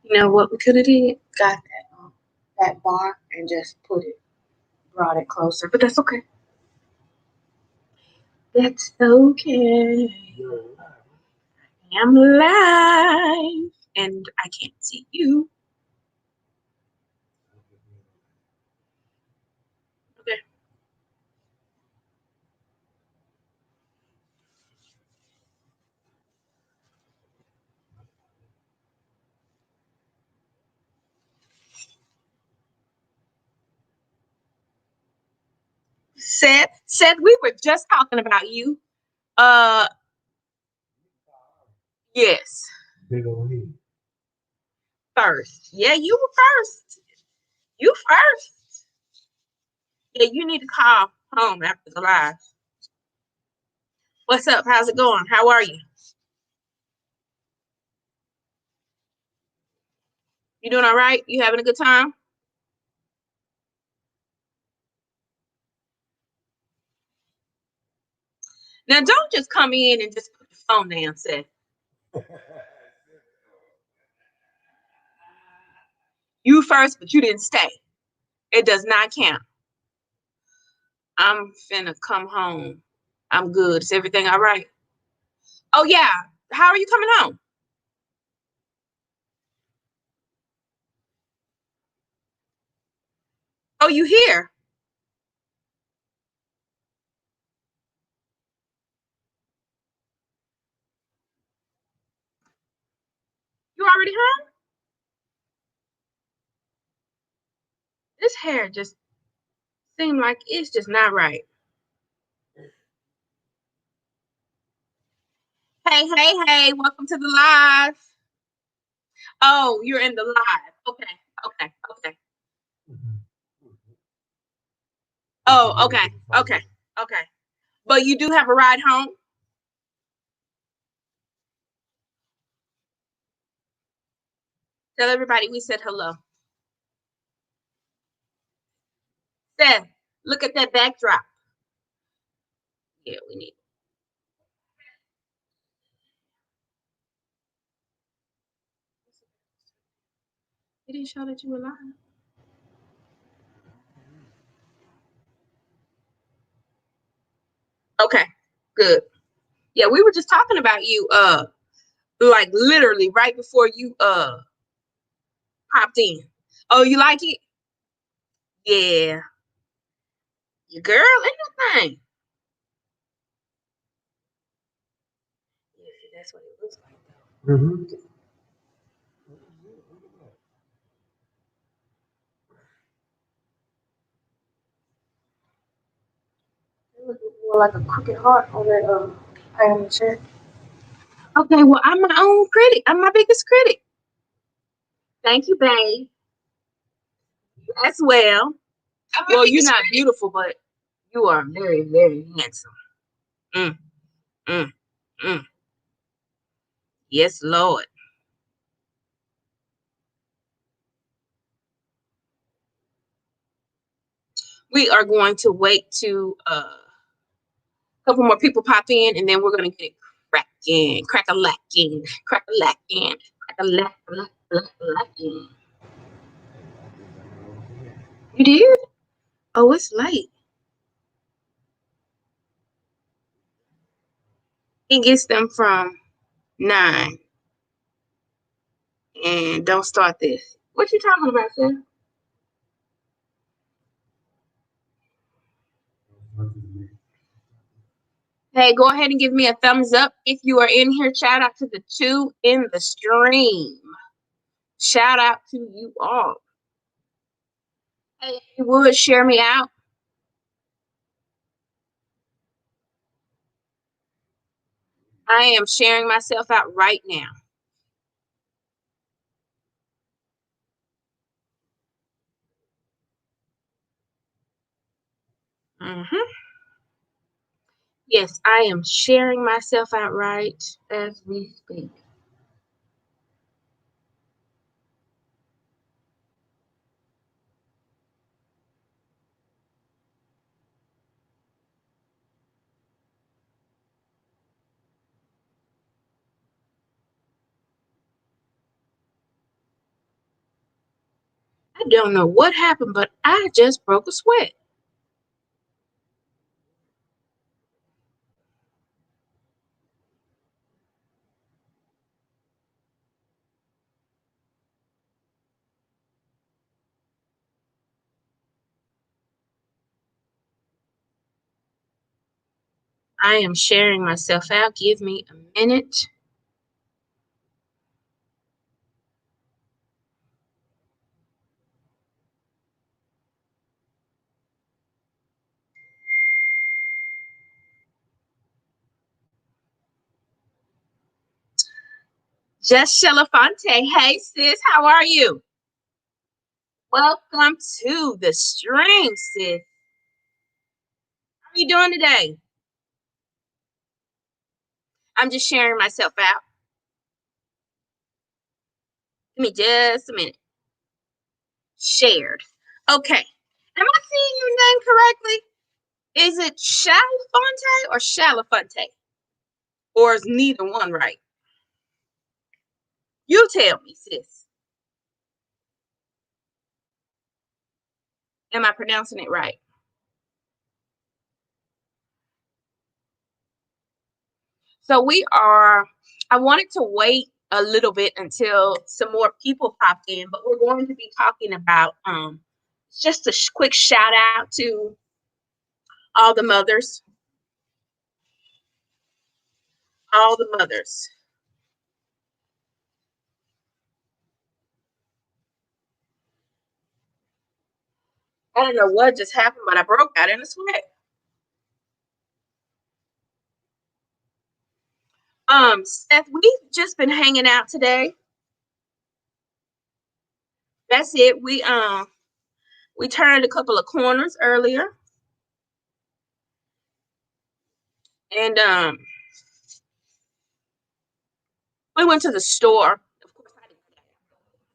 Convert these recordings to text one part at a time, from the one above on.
You know what we could have did? Got that bar and just brought it closer. But that's okay. That's okay. I'm live, and I can't see you. Okay. Seth, we were just talking about you. Uh, yes. Big old head. First. Yeah, you were first. You first. Yeah, you need to call home after the live. What's up? How's it going? How are you? You doing all right? You having a good time? Now, don't just come in and just put the phone down, Seth. You first, but you didn't stay. It does not count. I'm finna come home. I'm good. Is everything all right? Oh, yeah. How are you coming home? Oh, you here? You already home? This hair just seemed like it's just not right. Hey, welcome to the live. Oh, you're in the live. Okay. Oh, okay. But you do have a ride home? Tell everybody we said hello. Seth, look at that backdrop. Yeah, we need. It didn't show that you were live. Okay, good. Yeah, we were just talking about you, like literally right before you popped in. Oh, you like it? Yeah. Your girl, anything. Yeah, that's what it looks like though. Mm-hmm. It looks more like a crooked heart on that iron shirt. Okay, well, I'm my own critic. I'm my biggest critic. Thank you, babe. As well. Well, you're not beautiful, but you are very, very handsome. Mm, mm, mm. Yes, Lord. We are going to wait to a couple more people pop in, and then we're going to get it cracking, crack-a-lacking, crack-a-lacking, crack-a-lack-a-lack-a-lacking. You did? Oh, it's late. He gets them from 9. And don't start this. What you talking about, sir? Hey, go ahead and give me a thumbs up if you are in here. Shout out to the 2 in the stream. Shout out to you all. Hey, if you would share me out. I am sharing myself out right now. Yes, I am sharing myself out right as we speak. don't know what happened, but I just broke a sweat. I am sharing myself out. Give me a minute. Just Shelafonte. Hey, sis, how are you? Welcome to the stream, sis. How are you doing today? I'm just sharing myself out. Give me just a minute. Shared. Okay. Am I seeing your name correctly? Is it Shalafonte or Shalafonte? Or is neither one right? You tell me, sis. Am I pronouncing it right? So I wanted to wait a little bit until some more people pop in, but we're going to be talking about just a quick shout out to all the mothers, all the mothers. I don't know what just happened, but I broke out in a sweat. Seth, we've just been hanging out today. That's it. We turned a couple of corners earlier. And we went to the store. Of course, I didn't go to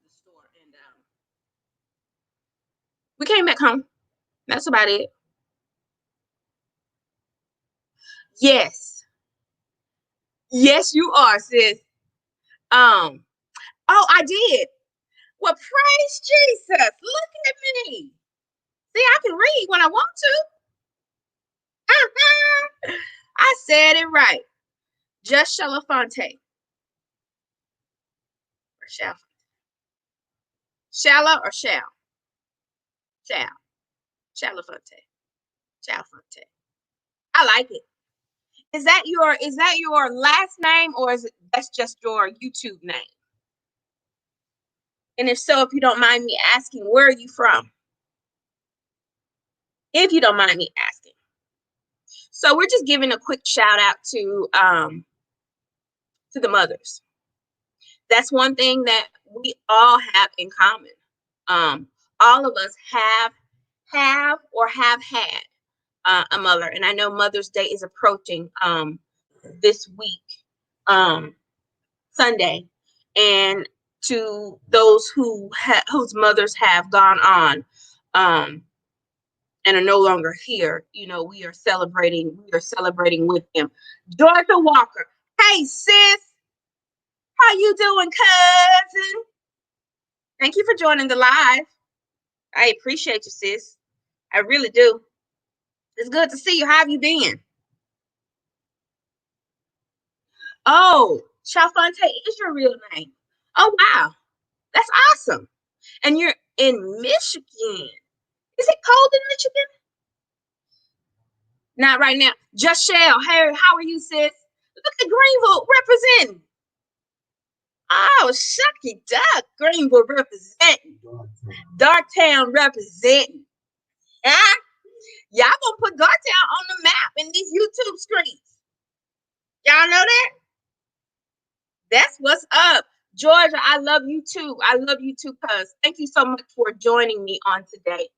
the store. And we came back home. That's about it. Yes. Yes, you are, sis. Oh, I did. Well, praise Jesus. Look at me. See, I can read when I want to. I said it right. Just Shalafonte. Or shall. Shallow or shall? Shall. Shalafonte. Shalafonte. I like it. Is that your last name, or is it that's just your YouTube name? And if so, if you don't mind me asking, where are you from? If you don't mind me asking. So we're just giving a quick shout out to the mothers. That's one thing that we all have in common. All of us have or have had a mother, and I know Mother's Day is approaching this week, Sunday, and to those whose mothers have gone on and are no longer here, we are celebrating with them. Georgia Walker, hey sis, how you doing, cousin? Thank you for joining the live. I appreciate you, sis. I really do. It's good to see you. How have you been? Oh, Shalafonte is your real name. Oh, wow. That's awesome. And you're in Michigan. Is it cold in Michigan? Not right now. Just Shell. Hey, how are you, sis? Look at Greenville representing. Oh, shucky duck. Greenville representing. Darktown representing. Huh? Y'all gonna put Darktown on the map in these YouTube screens. Y'all know that? That's what's up. Georgia, I love you too. I love you too, cuz. Thank you so much for joining me on today.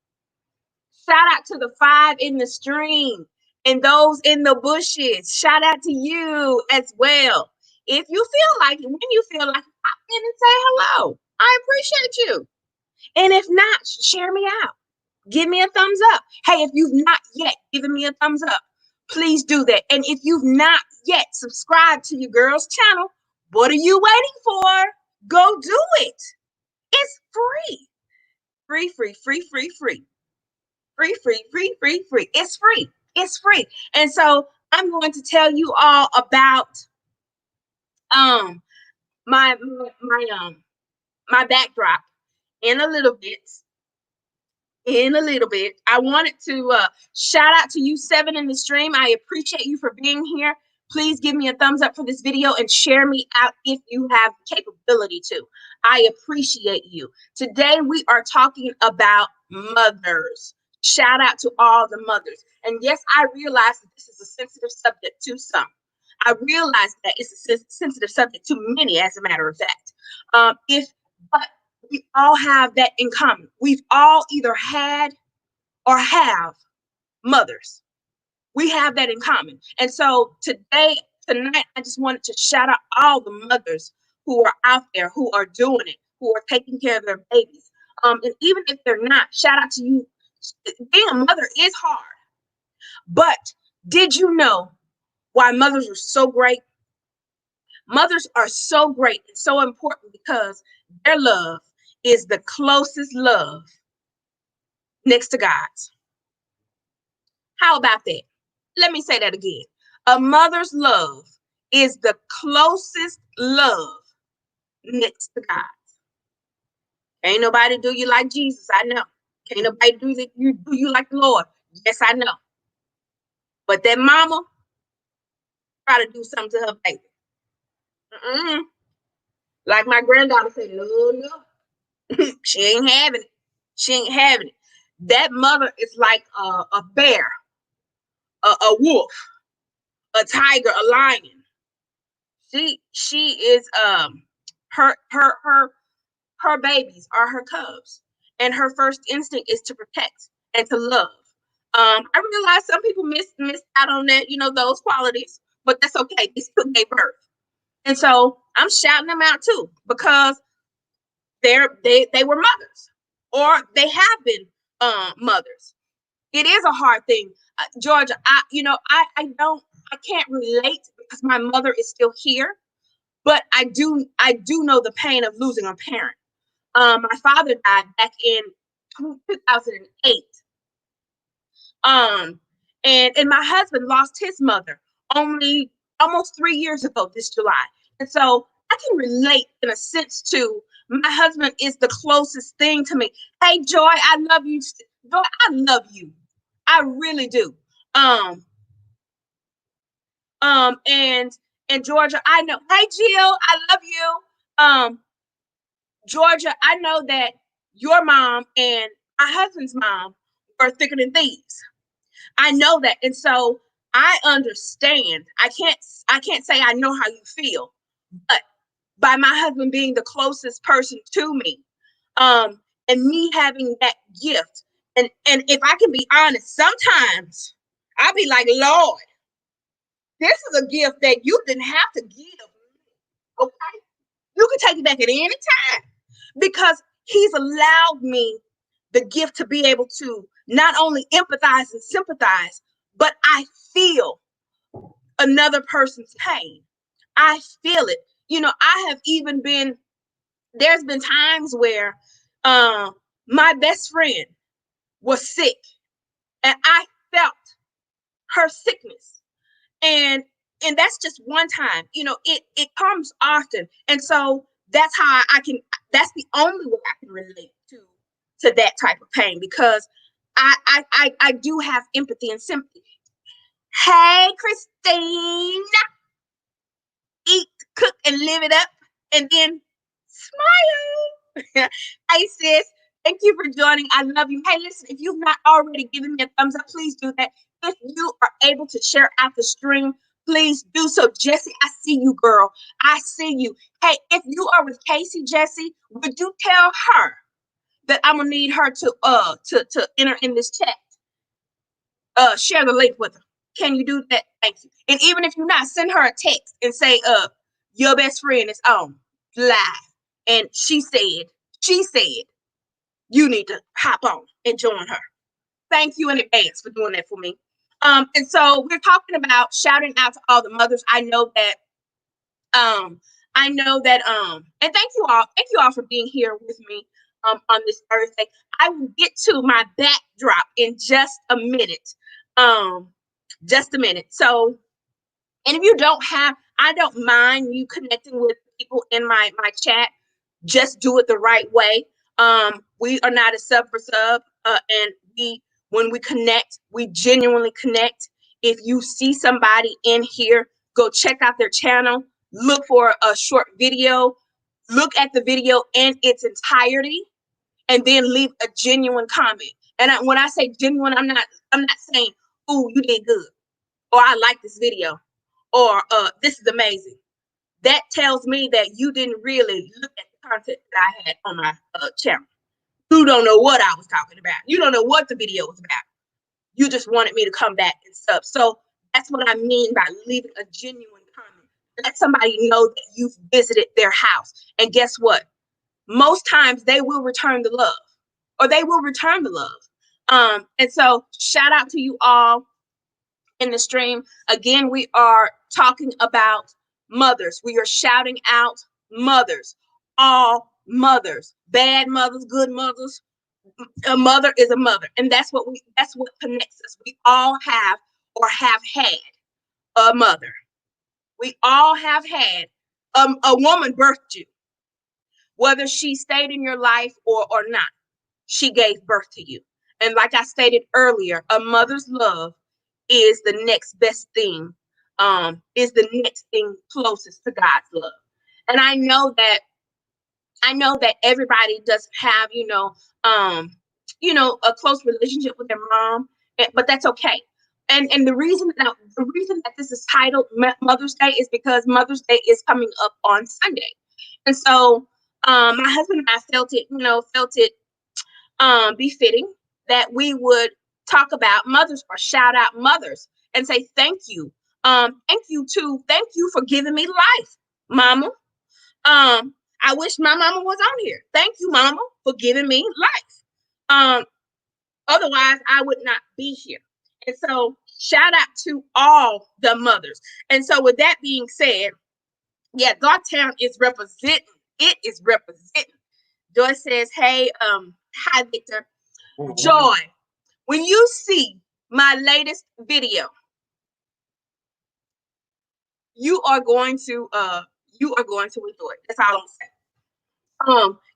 Shout out to the 5 in the stream and those in the bushes. Shout out to you as well. If you feel like it, when you feel like it, pop in and say hello. I appreciate you. And if not, share me out. Give me a thumbs up. Hey, if you've not yet given me a thumbs up, please do that. And if you've not yet subscribed to your girl's channel, what are you waiting for? Go do it. It's free. free, free, free, free, free, free, free, free, free, free. It's free. It's free. And so I'm going to tell you all about um my backdrop in a little bit. I wanted to shout out to you 7 in the stream. I appreciate you for being here. Please give me a thumbs up for this video and share me out if you have the capability to. I appreciate you. Today we are talking about mothers. Shout out to all the mothers. And yes, I realize that this is a sensitive subject to some. I realize that it's a sensitive subject to many, as a matter of fact. But we all have that in common. We've all either had or have mothers. We have that in common. And so tonight, I just wanted to shout out all the mothers who are out there, who are doing it, who are taking care of their babies. And even if they're not, shout out to you. Being a mother is hard. But did you know why mothers are so great? Mothers are so great and so important because their love is the closest love next to God's. How about that? Let me say that again. A mother's love is the closest love next to God. Ain't nobody do you like Jesus, I know. Can't nobody do you like the Lord. Yes, I know. But that mama try to do something to her baby. Like my granddaughter said, no. She ain't having it. She ain't having it. That mother is like a bear, a wolf, a tiger, a lion. She is her babies are her cubs, and her first instinct is to protect and to love. I realize some people miss out on that, those qualities, but that's okay. They still gave birth, and so I'm shouting them out too because they were mothers, or they have been mothers. It is a hard thing, Georgia. I can't relate because my mother is still here, but I do know the pain of losing a parent. My father died back in 2008. And my husband lost his mother only almost 3 years ago this July. And so I can relate in a sense to my husband is the closest thing to me. Hey, Joy, I love you. Joy, I love you. I really do. And Georgia, I know. Hey, Jill, I love you. Georgia, I know that your mom and my husband's mom were thicker than thieves. I know that. And so I understand. I can't say I know how you feel, but by my husband being the closest person to me, and me having that gift. And if I can be honest, sometimes I'll be like, Lord, this is a gift that you didn't have to give. Okay. You can take it back at any time because he's allowed me the gift to be able to not only empathize and sympathize, but I feel another person's pain. I feel it. I have even there's been times where my best friend was sick and I felt her sickness. And that's just one time. It comes often. And so that's how that's the only way I can relate to that type of pain, because I do have empathy and sympathy. Hey, Christine, eat, cook, and live it up, and then smile. Hey, sis, thank you for joining. I love you. Hey, listen, if you've not already given me a thumbs up, please do that. If you are able to share out the stream, please do so. Jesse, I see you, girl. I see you. Hey, if you are with Casey, Jesse, would you tell her that I'm gonna need her to enter in this chat? Share the link with her. Can you do that? Thank you. And even if you're not, send her a text and say, your best friend is on live. And she said, you need to hop on and join her. Thank you in advance for doing that for me. And so we're talking about shouting out to all the mothers. I know that, and thank you all for being here with me. on this Thursday. I will get to my backdrop in just a minute. Just a minute. So, and if you don't have, I don't mind you connecting with people in my chat. Just do it the right way. We are not a sub for sub, and when we connect, we genuinely connect. If you see somebody in here, go check out their channel. Look for a short video. Look at the video in its entirety, and then leave a genuine comment. And when I say genuine, I'm not saying, "Ooh, you did good," or "I like this video," or "This is amazing." That tells me that you didn't really look at the content that I had on my channel. You don't know what I was talking about. You don't know what the video was about. You just wanted me to come back and stuff. So that's what I mean by leaving a genuine comment. Let somebody know that you've visited their house. And guess what? Most times they will return the love, or they will return the love. And so shout out to you all in the stream. Again, we are talking about mothers. We are shouting out mothers, all mothers, bad mothers, good mothers. A mother is a mother, and that's what connects us. We all have or have had a mother. We all have had a woman birthed you, whether she stayed in your life or not. She gave birth to you. And like I stated earlier, a mother's love is the next best thing, is the next thing closest to God's love. And I know that everybody doesn't have, a close relationship with their mom, but that's okay. And the reason that this is titled Mother's Day is because Mother's Day is coming up on Sunday. And so my husband and I felt it befitting that we would talk about mothers or shout out mothers and say thank you. Thank you for giving me life, Mama. I wish my mama was on here. Thank you, Mama, for giving me life. Otherwise, I would not be here. And so shout out to all the mothers. And so with that being said, yeah, Godtown is representing. It is representing. Joy says, hey, hi, Victor. Joy, when you see my latest video, you are going to enjoy it. That's all I'm saying.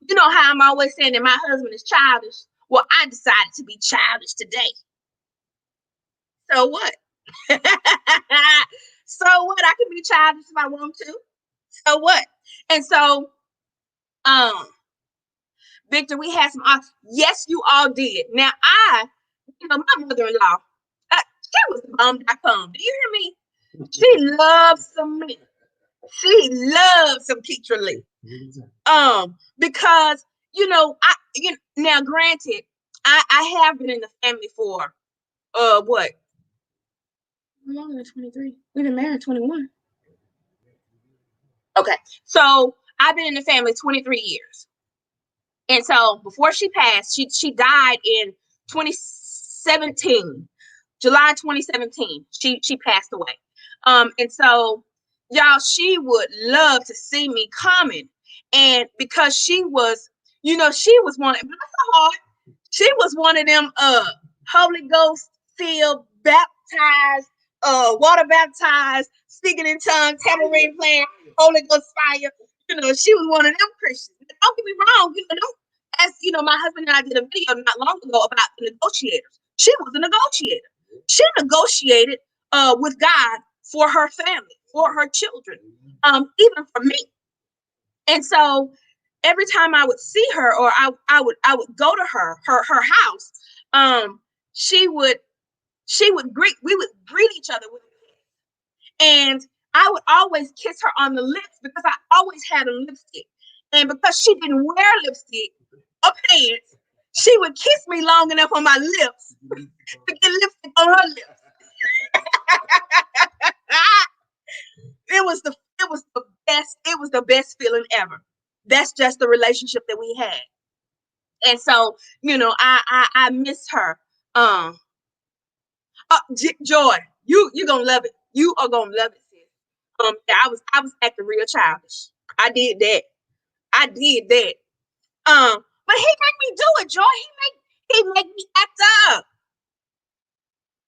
You know how I'm always saying that my husband is childish. Well, I decided to be childish today. So what? So what? I can be childish if I want to. So what? And so, Victor, we had some. Yes, you all did. Now my mother-in-law, she was bomb.com. Do you hear me? She loves some meat. She loves some Keitra Lee. Because now granted, I have been in the family for what? Longer than 23. We've been married 21. Okay. So I've been in the family 23 years. And so before she passed, she died in 2017. July 2017. She passed away. And so y'all, she would love to see me coming. And because she was one, bless her heart, she was one of them Holy Ghost filled, baptized, water baptized, speaking in tongues, tambourine playing, Holy Ghost fire. She was one of them Christians. Don't get me wrong, my husband and I did a video not long ago about the negotiators. She was a negotiator. She negotiated with God for her family, for her children, even for me. And so every time I would see her, or I would go to her house, we would greet each other with a kiss. And I would always kiss her on the lips because I always had a lipstick. And because she didn't wear lipstick or pants, she would kiss me long enough on my lips to get lipstick on her lips. It was the best feeling ever. That's just the relationship that we had. And so, I miss her. Joy, you're gonna love it. You are gonna love it, sis. Yeah, I was acting real childish. I did that. But he make me do it, Joy. He make me act up.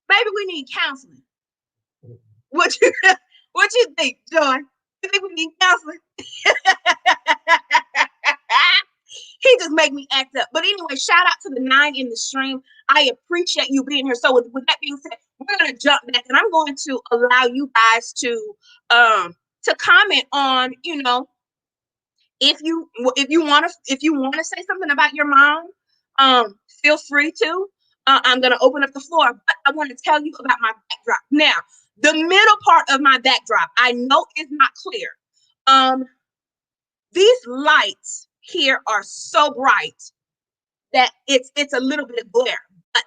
Maybe we need counseling. What you think, Joy? You think we need counseling? He just make me act up. But anyway, shout out to the 9 in the stream. I appreciate you being here. So with that being said, we're gonna jump back and I'm going to allow you guys to comment on, if you want to say something about your mom, feel free to. I'm gonna open up the floor, but I want to tell you about my backdrop. Now, the middle part of my backdrop, I know is not clear. These lights here are so bright that it's a little bit of glare, but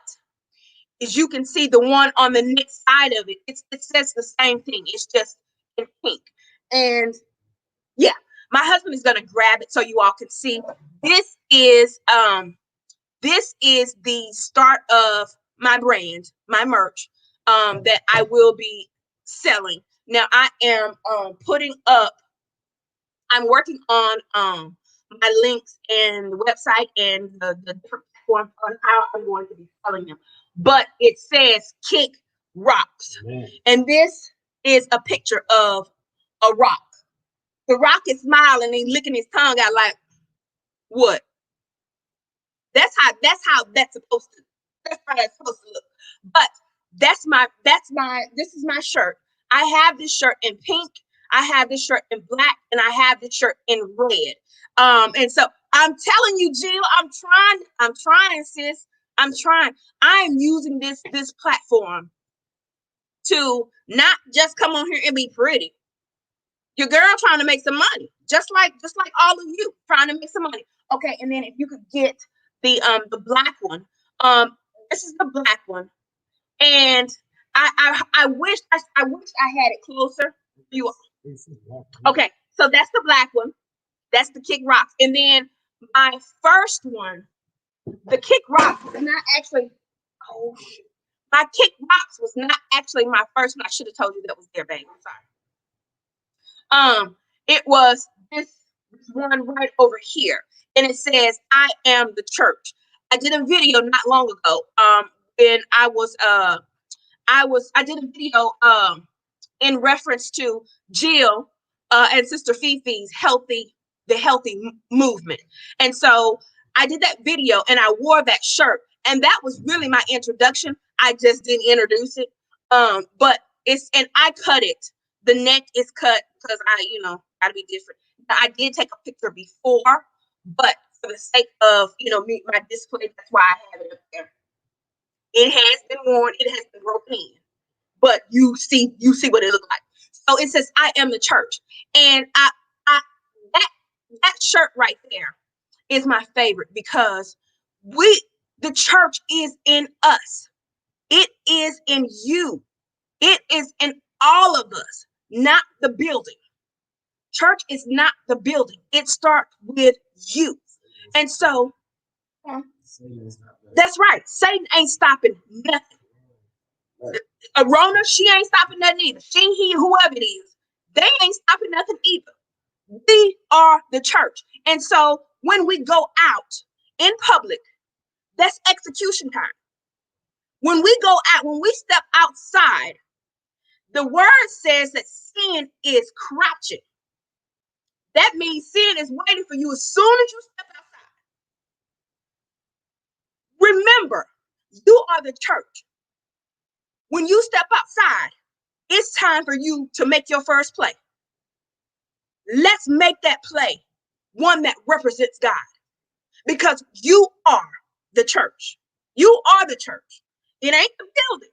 as you can see, the one on the next side of it, it says the same thing. It's just in pink. And yeah, my husband is gonna grab it so you all can see. This is the start of my brand, my merch, that I will be selling. Now I am putting up. I'm working on my links and the website and the different platforms on how I'm going to be selling them. But it says Kick Rocks. Amen. And this is a picture of a rock. The rock is smiling and licking his tongue out like, what? That's how that's supposed to look. But this is my shirt. I have this shirt in pink, I have this shirt in black, and I have this shirt in red. And so I'm telling you, Jill, I'm trying, sis. I'm trying. I'm using this platform to not just come on here and be pretty. Your girl trying to make some money, just like all of you trying to make some money. Okay, and then if you could get the black one, this is the black one, and I wish I had it closer. You okay? So that's the black one. That's the Kick Rocks, and then my first one, the Kick Rocks, was not actually. Oh shit! My Kick Rocks was not actually my first one. I should have told you that was there, babe. I'm sorry. It was this one right over here, and it says, "I am the church." I did a video not long ago. When I did a video in reference to Jill and Sister Fifi's healthy movement, and so I did that video and I wore that shirt, and that was really my introduction. I just didn't introduce it, but and I cut it. The neck is cut because I gotta be different. I did take a picture before, but for the sake of my display, that's why I have it up there. It has been worn, it has been broken in, but you see what it looks like. So it says, "I am the church," and that shirt right there is my favorite because the church is in us. It is in you. It is in all of us, not the building. Church is not the building. It starts with you. And so that's right. Satan ain't stopping nothing. Rona, she ain't stopping nothing either. He, whoever it is, they ain't stopping nothing either. We are the church. And so when we go out in public, that's execution time. When we go out, when we step outside, the word says that sin is crouching. That means sin is waiting for you as soon as you step outside. Remember, you are the church. When you step outside, it's time for you to make your first play. Let's make that play one that represents God, because you are the church. You are the church. It ain't the building.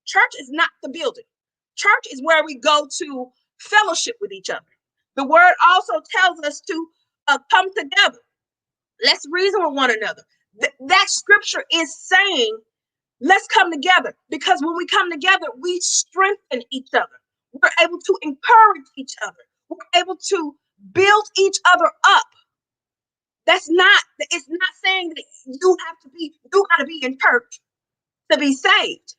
Church is not the building. Church is where we go to fellowship with each other. The word also tells us to come together. Let's reason with one another. That scripture is saying, let's come together, because when we come together, we strengthen each other. We're able to encourage each other. We're able to build each other up. It's not saying that you got to be in church to be saved.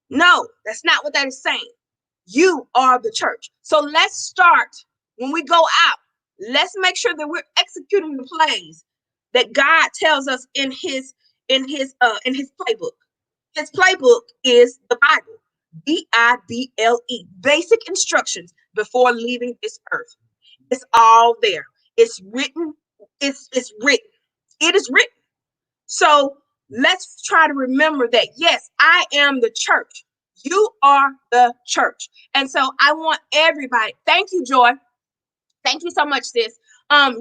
No, that's not what that is saying. You are the church. So let's start when we go out. Let's make sure that we're executing the plays that God tells us in his playbook. His playbook is the Bible. Bible, basic instructions before leaving this earth. It's all there. It's written. It's written. It is written. So let's try to remember that, yes, I am the church. You are the church. And so I want everybody, thank you, Joy. Thank you so much, sis.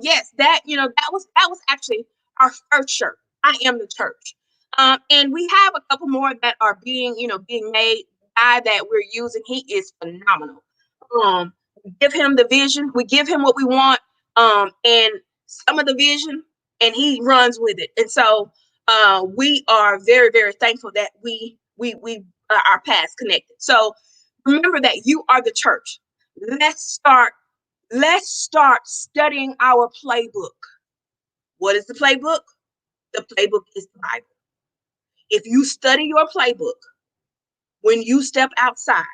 Yes, that was actually our first shirt. I am the church. And we have a couple more that are being made. The guy that we're using, he is phenomenal. We give him the vision, we give him what we want, and some of the vision, and he runs with it. And so we are very, very thankful that we our paths connected. So remember that you are the church. Let's start Let's start studying our playbook. What is the playbook? The playbook is the Bible. If you study your playbook, when you step outside,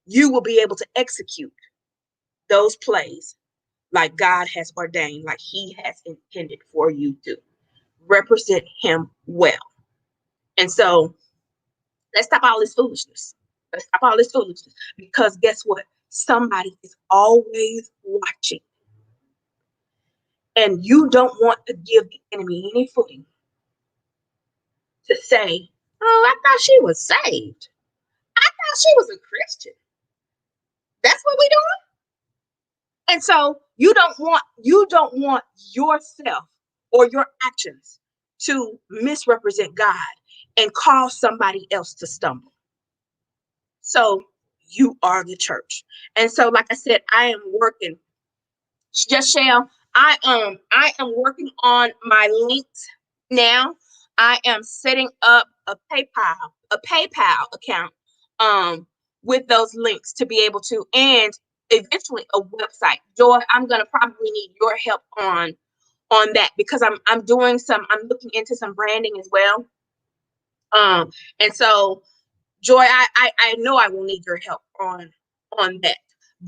you will be able to execute those plays like God has ordained, like he has intended for you to represent him well. And so let's stop all this foolishness. Let's stop all this foolishness, because guess what? Somebody is always watching. And you don't want to give the enemy any footing to say, oh, I thought she was saved. I thought she was a Christian. That's what we doing. And so you don't want yourself or your actions to misrepresent God and cause somebody else to stumble. So you are the church. And so, like I said, I am working. Just Shell, I am working on my links now. I am setting up a PayPal account with those links to be able to, and eventually a website. Joy, I'm gonna probably need your help on that, because I'm looking into some branding as well. And so Joy, I know I will need your help on that.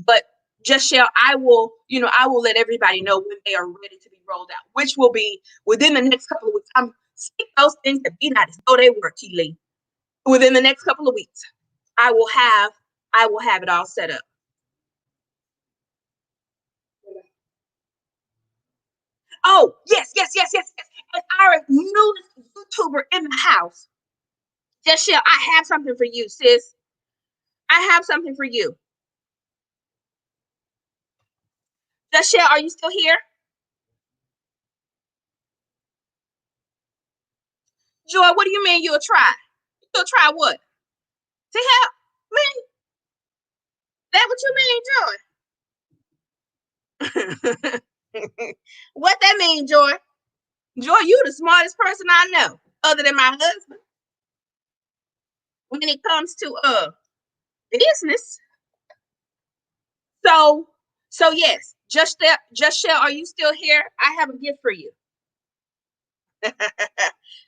But just Shell, I will let everybody know when they are ready to be rolled out, which will be within the next couple of weeks. I'm speak those things that be not as though they were, T. Lee. Within the next couple of weeks, I will have it all set up. Oh, yes. And our newest YouTuber in the house. Just Shell, I have something for you, sis. I have something for you. Just Shell, are you still here? Joy, what do you mean you'll try? You'll try what? To help me? That what you mean, Joy? What that mean, Joy? Joy, you the smartest person I know, other than my husband, when it comes to business. So yes, just Shell, are you still here? I have a gift for you.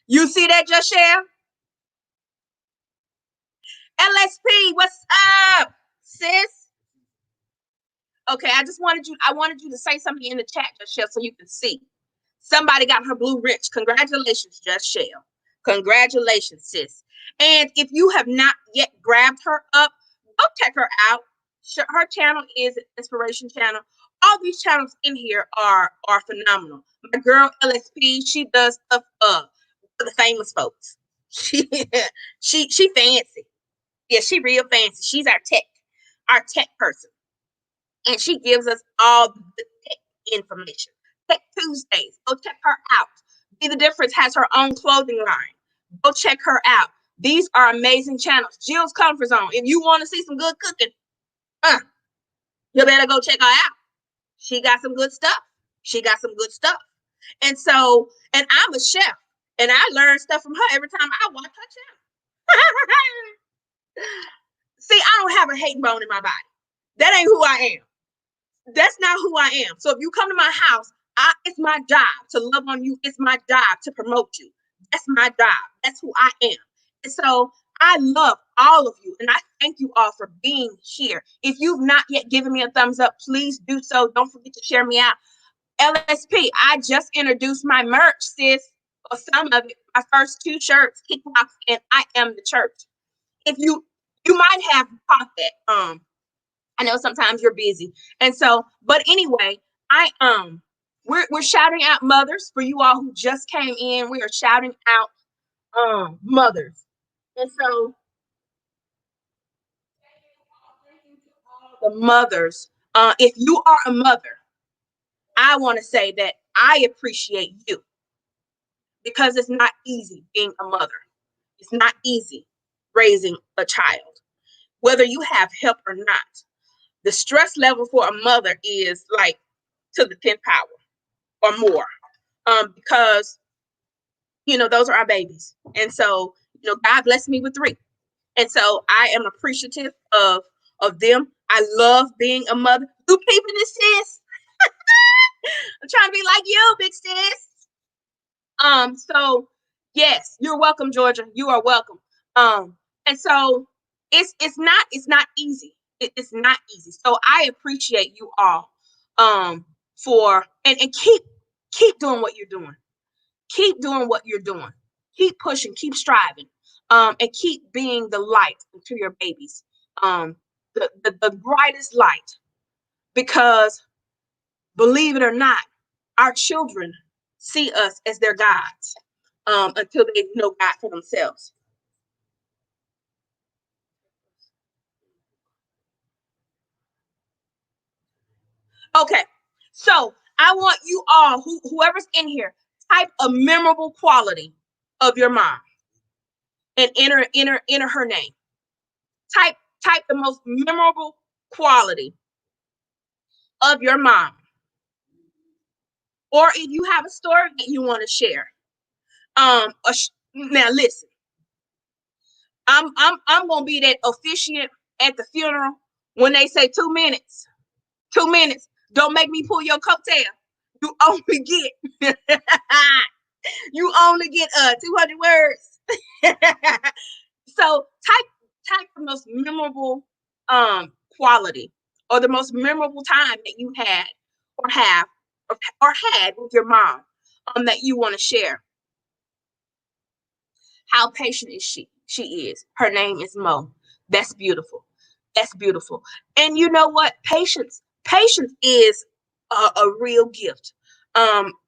You see that, Just Shell? LSP, what's up, sis? Okay, I wanted you to say something in the chat, Just Shell, so you can see. Somebody got her blue wrench. Congratulations, Just Shell. Congratulations, sis. And if you have not yet grabbed her up, go check her out. Her channel is an inspiration channel. All these channels in here are phenomenal. My girl LSP, she does stuff for the famous folks. She fancy. Yeah, she real fancy. She's our tech person. And she gives us all the tech information. Tech Tuesdays. Go check her out. Be the Difference has her own clothing line. Go check her out. These are amazing channels. Jill's Comfort Zone. If you want to see some good cooking, you better go check her out. She got some good stuff. And so, and I'm a chef, and I learn stuff from her every time I watch her channel. See, I don't have a hate bone in my body. That ain't who I am. That's not who I am. So if you come to my house, it's my job to love on you. It's my job to promote you. That's my job. That's who I am. And so I love all of you, and I thank you all for being here. If you've not yet given me a thumbs up, please do so. Don't forget to share me out. LSP, I just introduced my merch, sis, or some of it. My first 2 shirts, Kickbox and I Am the Church. If you might have caught that. I know sometimes you're busy. And so, but anyway, we're shouting out mothers for you all who just came in. We are shouting out mothers. And so the mothers, if you are a mother, I want to say that I appreciate you, because it's not easy being a mother. It's not easy raising a child, whether you have help or not. The stress level for a mother is like to the 10th power or more, because those are our babies. And so God blessed me with 3, and so I am appreciative of them. I love being a mother. You peeping this, sis? I'm trying to be like you, big sis. So yes, you're welcome, Georgia. You are welcome. And so it's not easy. It's not easy. So I appreciate you all for and keep doing what you're doing. Keep doing what you're doing. Keep pushing, keep striving, and keep being the light to your babies. The brightest light, because believe it or not, our children see us as their gods, until they know God for themselves. Okay, so I want you all, whoever's in here, type a memorable quality of your mom and enter her name. Type the most memorable quality of your mom, or if you have a story that you want to share. Now listen, I'm gonna be that officiant at the funeral when they say 2 minutes. 2 minutes. Don't make me pull your coattail. You only get you only get 200 words. So type the most memorable quality, or the most memorable time that you had or have or had with your mom, that you want to share. How patient is she? She is. Her name is Mo. That's beautiful. That's beautiful. And you know what? Patience is a real gift.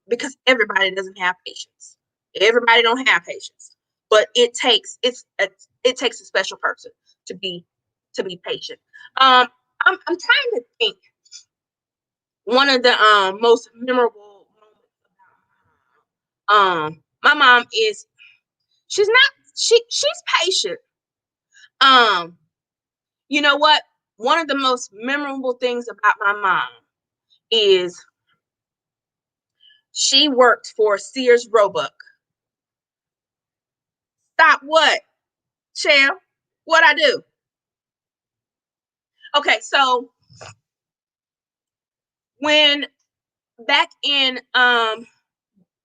Because everybody doesn't have patience. Everybody don't have patience. But it takes a special person to be patient. I'm trying to think. One of the most memorable moments about my mom is she's patient. You know what? One of the most memorable things about my mom is she worked for Sears Roebuck. Stop what? Shell? What I do? Okay, so when back in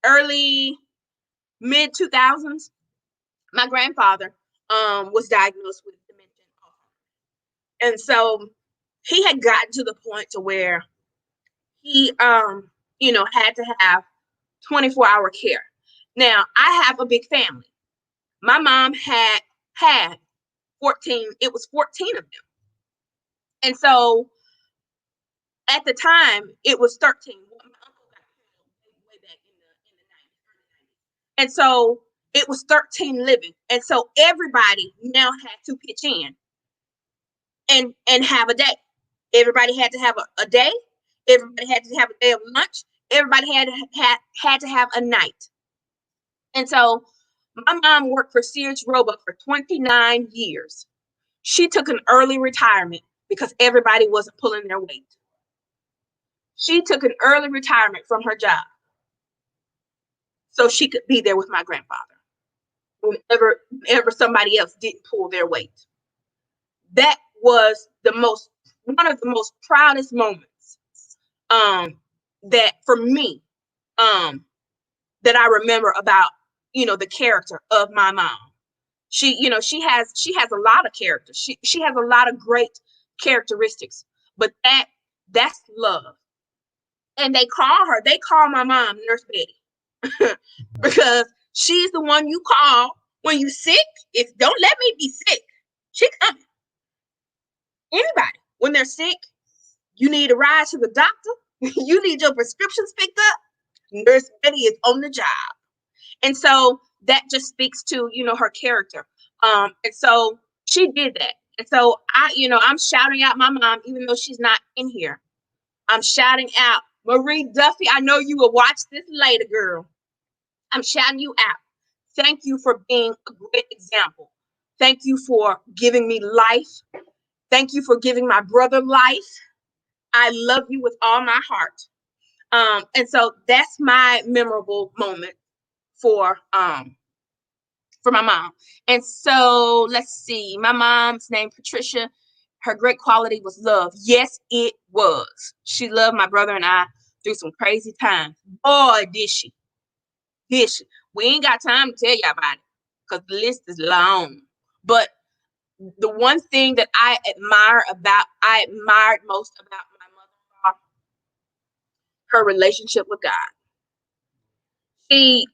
early mid 2000s, my grandfather was diagnosed with dementia. And so he had gotten to the point to where he had to have 24-hour care. Now, I have a big family. My mom had 14, it was 14 of them. And so at the time, it was 13. My uncle got killed way back in the 90s. And so it was 13 living. And so everybody now had to pitch in and have a day. Everybody had to have a day. Everybody had to have a day of lunch. Everybody had to have a night. And so my mom worked for Sears Roebuck for 29 years. She took an early retirement because everybody wasn't pulling their weight. She took an early retirement from her job so she could be there with my grandfather whenever somebody else didn't pull their weight. That was one of the most proudest moments that for me, that I remember about the character of my mom. She has a lot of character. She has a lot of great characteristics, but that's love. And they call my mom Nurse Betty because she's the one you call when you sick. If don't let me be sick, she coming. Anybody, when they're sick, you need a ride to the doctor, you need your prescriptions picked up, Nurse Betty is on the job. And so that just speaks to, her character. And so she did that. And so I'm shouting out my mom, even though she's not in here. I'm shouting out Marie Duffy. I know you will watch this later, girl. I'm shouting you out. Thank you for being a great example. Thank you for giving me life. Thank you for giving my brother life. I love you with all my heart. And so that's my memorable moment for my mom. And so let's see. My mom's name Patricia. Her great quality was love. Yes, it was. She loved my brother and I through some crazy times. Boy, did she. Did she. We ain't got time to tell you about it because the list is long. But the one thing that I admired most about my mother-in-law, her relationship with God. She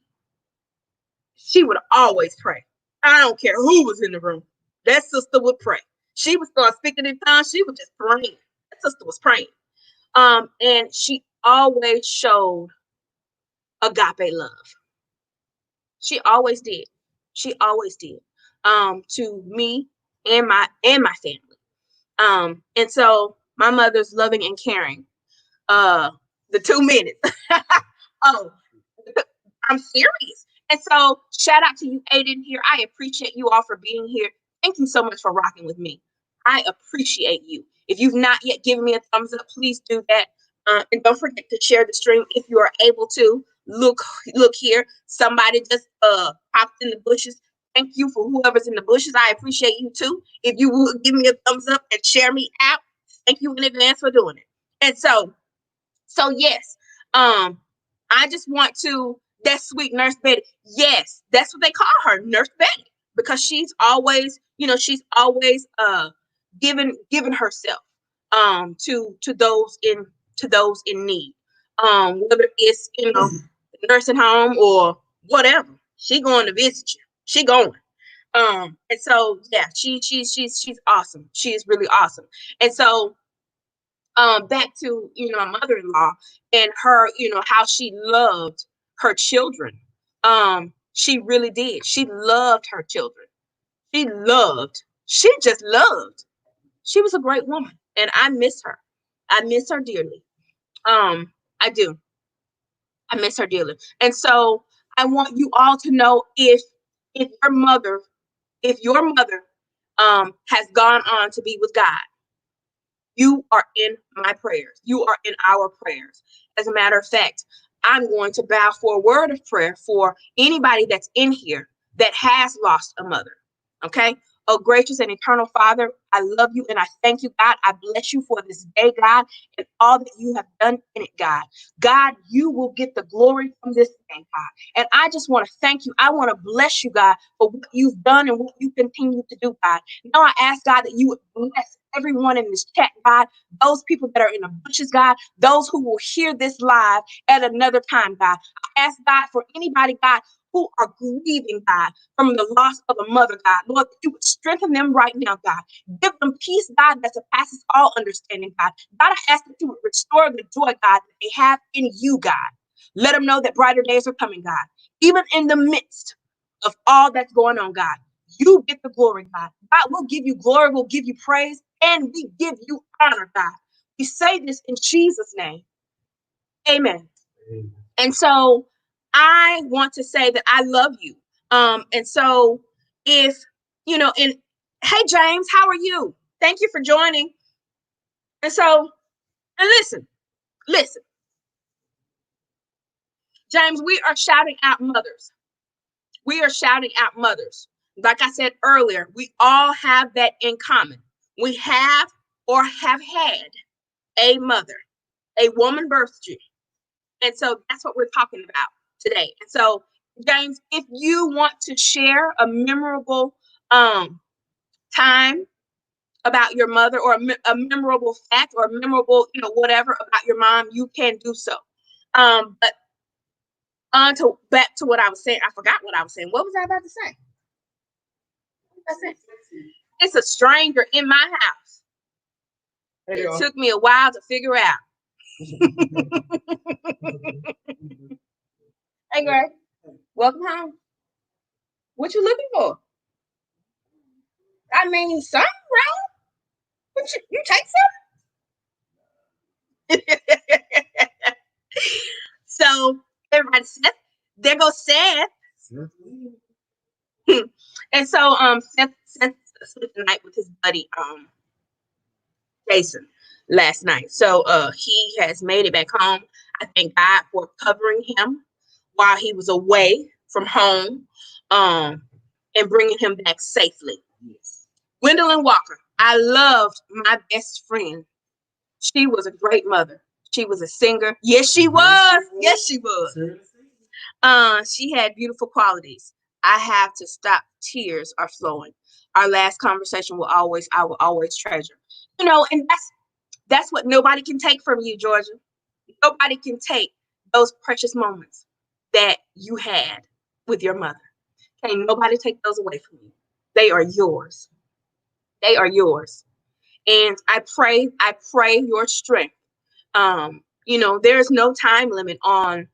would always pray. I don't care who was in the room. That sister would pray. She would start speaking in tongues. She was just praying. That sister was praying. And she always showed agape love. She always did. She always did. To me and my family. And so my mother's loving and caring. The 2 minutes. Oh, I'm serious. And so shout out to you, Aiden, here. I appreciate you all for being here. Thank you so much for rocking with me. I appreciate you. If you've not yet given me a thumbs up, please do that. And don't forget to share the stream if you are able to. Look here. Somebody just popped in the bushes. Thank you for whoever's in the bushes. I appreciate you too. If you would give me a thumbs up and share me out, thank you in advance for doing it. And so yes, I just want to, that sweet Nurse Betty. Yes, that's what they call her, Nurse Betty, because she's always, given herself to those in need. Whether it's nursing home or whatever, she going to visit you. She going. And so yeah, she's awesome. She is really awesome. And so back to my mother-in-law and her, how she loved her children. She really did. She loved her children. She just loved. She was a great woman, and I miss her. I miss her dearly. I do. I miss her dearly. And so I want you all to know, if your mother has gone on to be with God, you are in my prayers. You are in our prayers. As a matter of fact, I'm going to bow for a word of prayer for anybody that's in here that has lost a mother. Okay? Oh, gracious and eternal Father, I love you and I thank you, God. I bless you for this day, God, and all that you have done in it, God. God, you will get the glory from this day, God. And I just want to thank you. I want to bless you, God, for what you've done and what you continue to do, God. Now I ask, God, that you would bless everyone in this chat, God, those people that are in the bushes, God, those who will hear this live at another time, God. I ask, God, for anybody, God, who are grieving, God, from the loss of a mother, God. Lord, that you would strengthen them right now, God. Give them peace, God, that surpasses all understanding, God. God, I ask that you would restore the joy, God, that they have in you, God. Let them know that brighter days are coming, God. Even in the midst of all that's going on, God, you get the glory, God. God, we'll give you glory, we'll give you praise, and we give you honor, God. We say this in Jesus' name. Amen. Amen. And so I want to say that I love you. And so if, and hey, James, how are you? Thank you for joining. And so, and listen, James, we are shouting out mothers. We are shouting out mothers. Like I said earlier, we all have that in common. We have or have had a mother, a woman birthed you. And so that's what we're talking about today. And so, James, if you want to share a memorable time, about your mother, or a memorable fact, or a memorable, whatever about your mom, you can do so. But back to what I was saying. I forgot what I was saying. What was I about to say? It's a stranger in my house. It took me a while to figure out. Hey, Greg. Welcome home. What you looking for? I mean, something wrong. You take some? So everybody said, there goes Seth. And so Seth spent the night with his buddy Jason last night. So he has made it back home. I thank God for covering him while he was away from home, and bringing him back safely. Yes. Gwendolyn Walker, I loved my best friend. She was a great mother. She was a singer. Yes, she was. Yes, she was. She had beautiful qualities. I have to stop. Tears are flowing. Our last conversation I will always treasure. And that's what nobody can take from you, Georgia. Nobody can take those precious moments that you had with your mother. Can't nobody take those away from you. They are yours. They are yours. And I pray your strength. There's no time limit on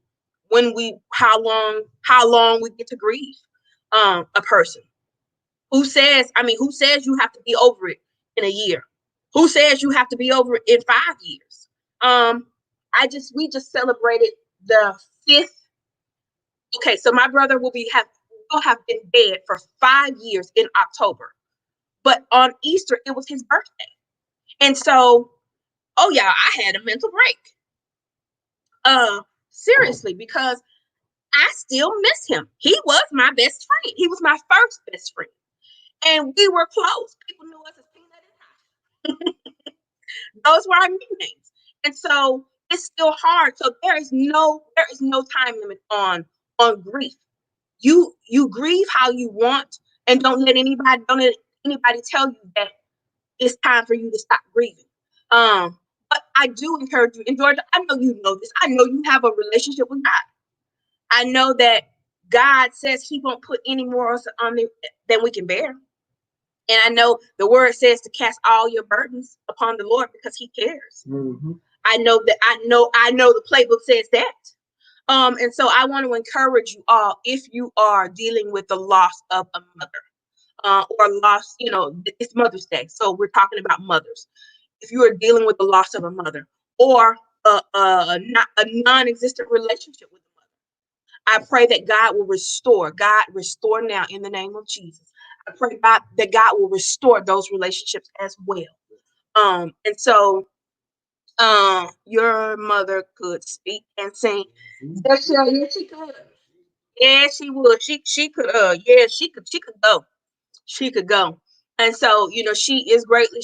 how long we get to grieve a person. Who says you have to be over it in a year? Who says you have to be over it in 5 years? We just celebrated the 5th. Okay, so my brother will have been dead for 5 years in October. But on Easter, it was his birthday. And so, I had a mental break. Seriously, because I still miss him. He was my best friend. He was my first best friend. And we were close. People knew us as Peanut and Pie. Those were our nicknames. And so it's still hard. So there is no time limit on grief. You grieve how you want, and don't let anybody tell you that it's time for you to stop grieving. But I do encourage you, and Georgia, I know you know this. I know you have a relationship with God. I know that God says He won't put any more on me than we can bear. And I know the word says to cast all your burdens upon the Lord because He cares. Mm-hmm. I know the playbook says that. And so I want to encourage you all, if you are dealing with the loss of a mother, or loss, it's Mother's Day. So we're talking about mothers. If you are dealing with the loss of a mother, or a non-existent relationship with a mother, I pray that God will restore. God, restore now in the name of Jesus. I pray that God will restore those relationships as well. And so your mother could speak and sing. Yes, she could. Yeah, she would. She could. She could go. She could go. And so, she is greatly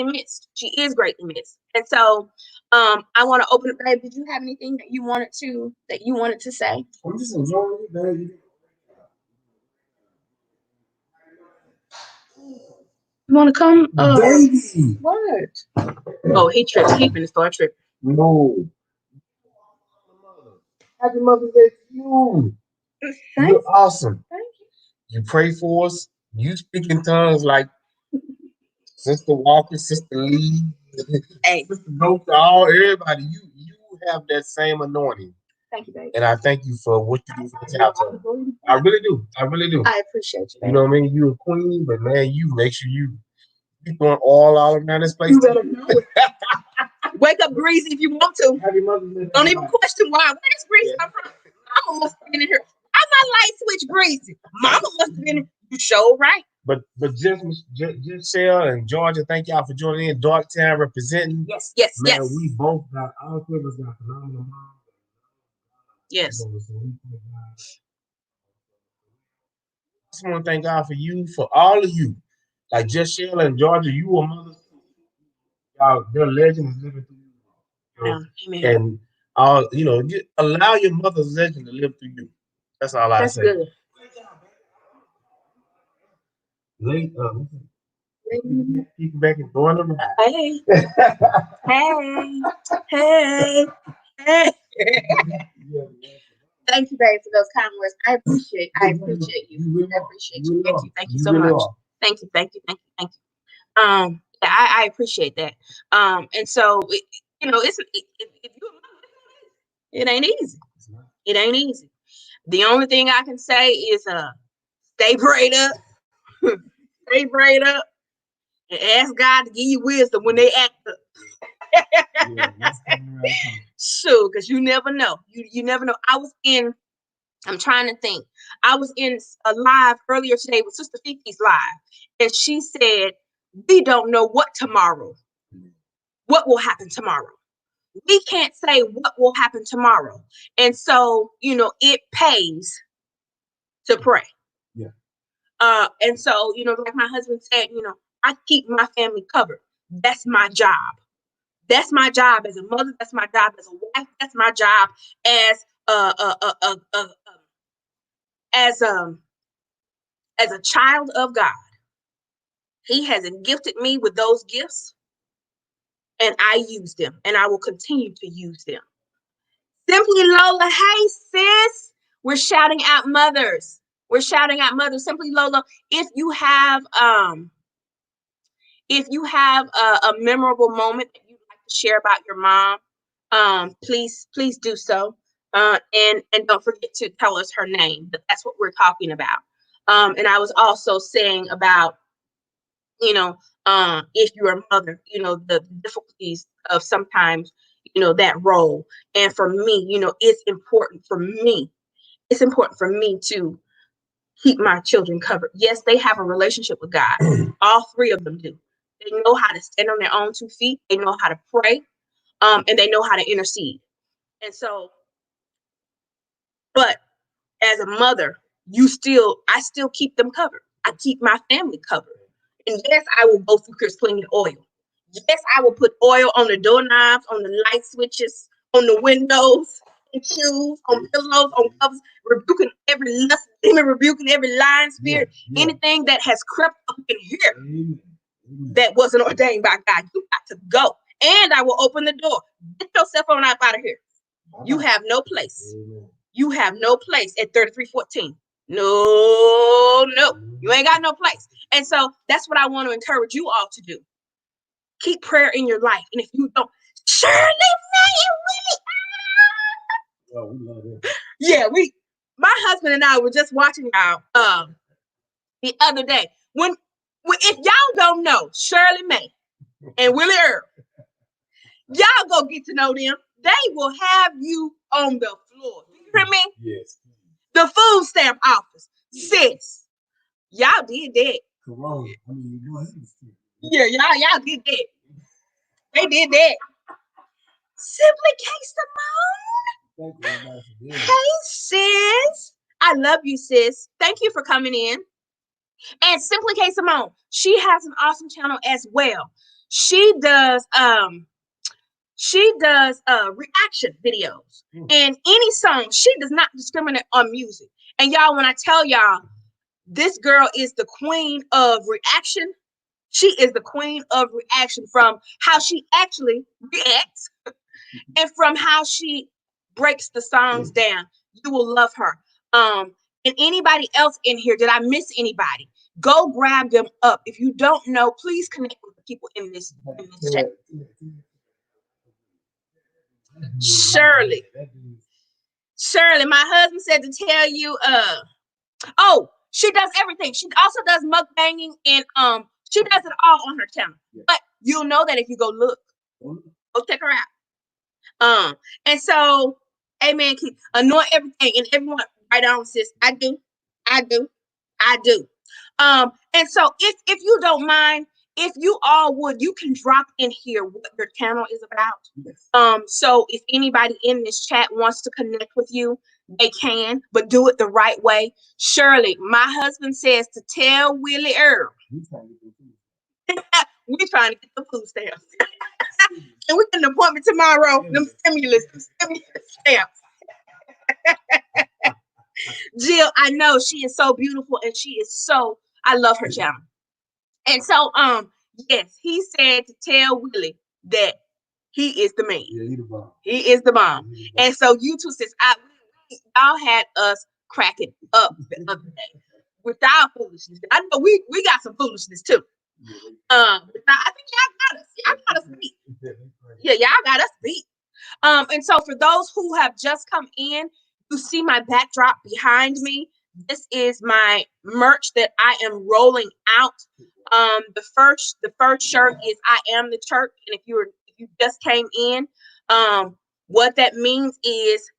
missed. She is greatly missed. And so, I want to open it. Babe, did you have anything that you wanted to say? I'm just enjoying it, baby. You want to come? Baby. What? Oh, he tripped. He finna start tripping. No. Happy Mother's Day to you. You're awesome. Thank you. You pray for us. You speak in tongues like Sister Walker, Sister Lee, hey. Sister Doctor, everybody. You have that same anointing. Thank you, baby. And I thank you for what you do for the child. I really do. I really do. I appreciate you. Baby. You know what I mean? You're a queen, but man, you make sure you throwing all around this place. You better know it. Wake up greasy if you want to. Don't even question why. Where does greasy come from? Mama must have been in here. I'm not light switch greasy. Mama must have been in. You sure right. But just Shell and Georgia, thank y'all for joining in. Darktown representing. Yes. Man, we both got, all three of us got phenomenal moms. Yes. I just want to thank God for you, for all of you. Like just Shell and Georgia, you are mothers. Y'all, they're legends living through you. Amen. And just allow your mother's legend to live through you. That's all I say. That's good. People back and born around. Hey, hey, hey, hey. Thank you, babe, for those kind words. I appreciate you. I appreciate you. Thank you so much. Thank you. Yeah, I appreciate that. And so it's if it ain't easy. It ain't easy. The only thing I can say is stay prayed up, stay prayed up, and ask God to give you wisdom when they act up. Sure, because you never know. You never know. I'm trying to think. I was in a live earlier today with Sister Fifi's live, and she said, we don't know what will happen tomorrow. We can't say what will happen tomorrow. And so, it pays to pray. Yeah. And so, like my husband said, I keep my family covered. That's my job. That's my job as a mother. That's my job as a wife. That's my job as a child of God. He has gifted me with those gifts, and I use them, and I will continue to use them. Simply Lola, hey sis, we're shouting out mothers. Simply Lola, if you have a memorable moment that you'd like to share about your mom, please do so. And don't forget to tell us her name. But that's what we're talking about. And I was also saying about, if you're a mother, the difficulties of sometimes, that role. And for me, it's important for me. It's important for me to keep my children covered. Yes, they have a relationship with God. All three of them do. They know how to stand on their own 2 feet. They know how to pray, and they know how to intercede. And so, but as a mother, I still keep them covered. I keep my family covered. And yes, I will go through Chris cleaning oil. Yes, I will put oil on the doorknobs, on the light switches, on the windows, on shoes, on pillows, on covers, rebuking every lust demon, rebuking every lying spirit, anything that has crept up in here that wasn't ordained by God. You got to go. And I will open the door. Get your cell phone out of here. You have no place. You have no place at 3314. No, you ain't got no place. And so that's what I want to encourage you all to do. Keep prayer in your life. And if you don't, Shirley, Oh, we love it. Yeah, my husband and I were just watching y'all the other day. When if y'all don't know Shirley May and Willie Earl, y'all go get to know them. They will have you on the floor. You hear me? Yes. The food stamp office. Sis, y'all did that. Come on. Yeah, y'all did that. They did that. Simply K Simone. Hey, sis. I love you, sis. Thank you for coming in. And Simply K Simone, she has an awesome channel as well. She does reaction videos. And any song, she does not discriminate on music. And y'all, when I tell y'all, this girl is the queen of reaction. She is the queen of reaction, from how she actually reacts and from how she breaks the songs down. You will love her. And anybody else in here, did I miss anybody? Go grab them up. If you don't know, please connect with the people in this chat. Shirley, my husband said to tell you, she does everything. She also does mukbanging, and she does it all on her channel. But you'll know that if you go look. Go check her out. And so, amen. Anoint everything and everyone. Right on, sis. I do. And so if you don't mind, if you all would, you can drop in here what your channel is about. Yes. So if anybody in this chat wants to connect with you, they can, but do it the right way. Shirley, my husband says to tell Willie Earl. We're trying to get the food stamps. And we get an appointment tomorrow. Them stimulus stamps. Jill, I know she is so beautiful, and I love her channel. And so, yes, he said to tell Willie that he is the man. Yeah, he the bomb. He is the bomb. He the bomb. And so you two, since y'all had us cracking up the other day with our foolishness. I know we got some foolishness too. But I think y'all got us. Y'all got us beat. Yeah, y'all got us beat. And so for those who have just come in, you see my backdrop behind me. This is my merch that I am rolling out. The first shirt is I am the church. And if you just came in, what that means is